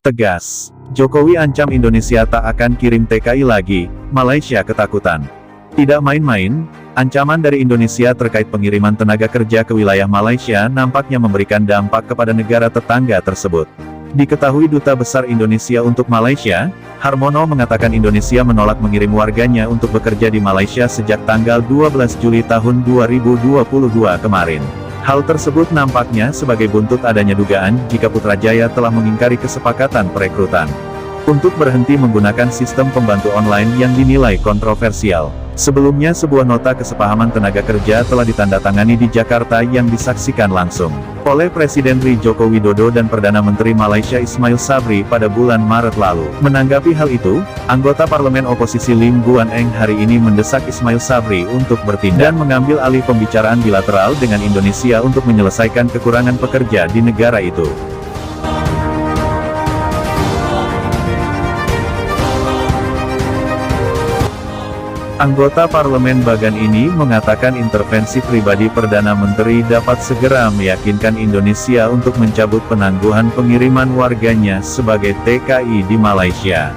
Tegas, Jokowi ancam Indonesia tak akan kirim TKI lagi, Malaysia ketakutan. Tidak main-main, ancaman dari Indonesia terkait pengiriman tenaga kerja ke wilayah Malaysia nampaknya memberikan dampak kepada negara tetangga tersebut. Diketahui Duta Besar Indonesia untuk Malaysia, Harmono mengatakan Indonesia menolak mengirim warganya untuk bekerja di Malaysia sejak tanggal 12 Juli tahun 2022 kemarin. Hal tersebut nampaknya sebagai buntut adanya dugaan jika Putrajaya telah mengingkari kesepakatan perekrutan untuk berhenti menggunakan sistem pembantu online yang dinilai kontroversial. Sebelumnya sebuah nota kesepahaman tenaga kerja telah ditandatangani di Jakarta yang disaksikan langsung oleh Presiden Joko Widodo dan Perdana Menteri Malaysia Ismail Sabri pada bulan Maret lalu. Menanggapi hal itu, anggota parlemen oposisi Lim Guan Eng hari ini mendesak Ismail Sabri untuk bertindak dan mengambil alih pembicaraan bilateral dengan Indonesia untuk menyelesaikan kekurangan pekerja di negara itu. Anggota parlemen Bagan ini mengatakan intervensi pribadi Perdana Menteri dapat segera meyakinkan Indonesia untuk mencabut penangguhan pengiriman warganya sebagai TKI di Malaysia.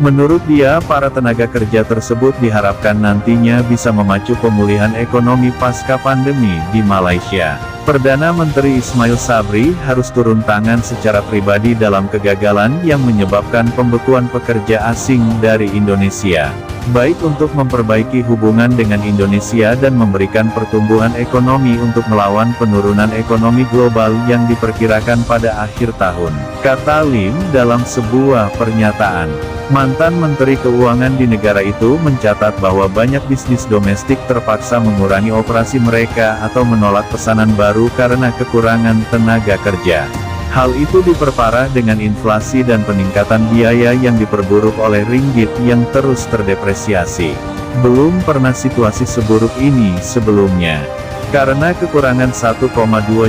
Menurut dia, para tenaga kerja tersebut diharapkan nantinya bisa memacu pemulihan ekonomi pasca pandemi di Malaysia. Perdana Menteri Ismail Sabri harus turun tangan secara pribadi dalam kegagalan yang menyebabkan pembekuan pekerja asing dari Indonesia, baik untuk memperbaiki hubungan dengan Indonesia dan memberikan pertumbuhan ekonomi untuk melawan penurunan ekonomi global yang diperkirakan pada akhir tahun, kata Lim dalam sebuah pernyataan. Mantan Menteri Keuangan di negara itu mencatat bahwa banyak bisnis domestik terpaksa mengurangi operasi mereka atau menolak pesanan baru karena kekurangan tenaga kerja. Hal itu diperparah dengan inflasi dan peningkatan biaya yang diperburuk oleh ringgit yang terus terdepresiasi. Belum pernah situasi seburuk ini sebelumnya. Karena kekurangan 1,2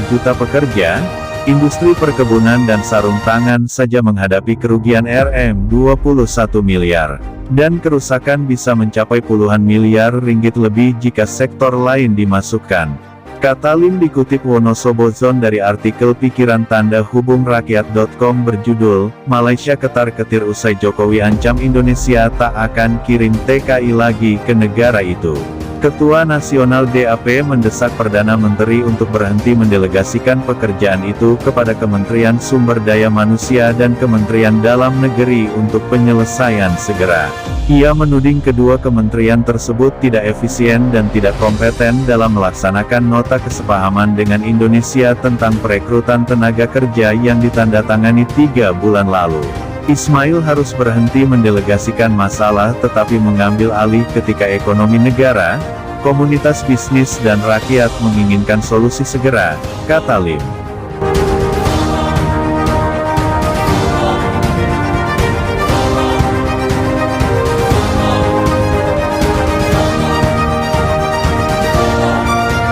juta pekerja, industri perkebunan dan sarung tangan saja menghadapi kerugian Rp21 miliar. Dan kerusakan bisa mencapai puluhan miliar ringgit lebih jika sektor lain dimasukkan, kata Lim dikutip Wonosobo.Zone dari artikel pikiran tanda hubung rakyat.com berjudul, Malaysia ketar-ketir usai Jokowi ancam Indonesia tak akan kirim TKI lagi ke negara itu. Ketua Nasional DAP mendesak Perdana Menteri untuk berhenti mendelegasikan pekerjaan itu kepada Kementerian Sumber Daya Manusia dan Kementerian Dalam Negeri untuk penyelesaian segera. Ia menuding kedua kementerian tersebut tidak efisien dan tidak kompeten dalam melaksanakan nota kesepahaman dengan Indonesia tentang perekrutan tenaga kerja yang ditandatangani 3 bulan lalu. Ismail harus berhenti mendelegasikan masalah tetapi mengambil alih ketika ekonomi negara, komunitas bisnis dan rakyat menginginkan solusi segera, kata Lim.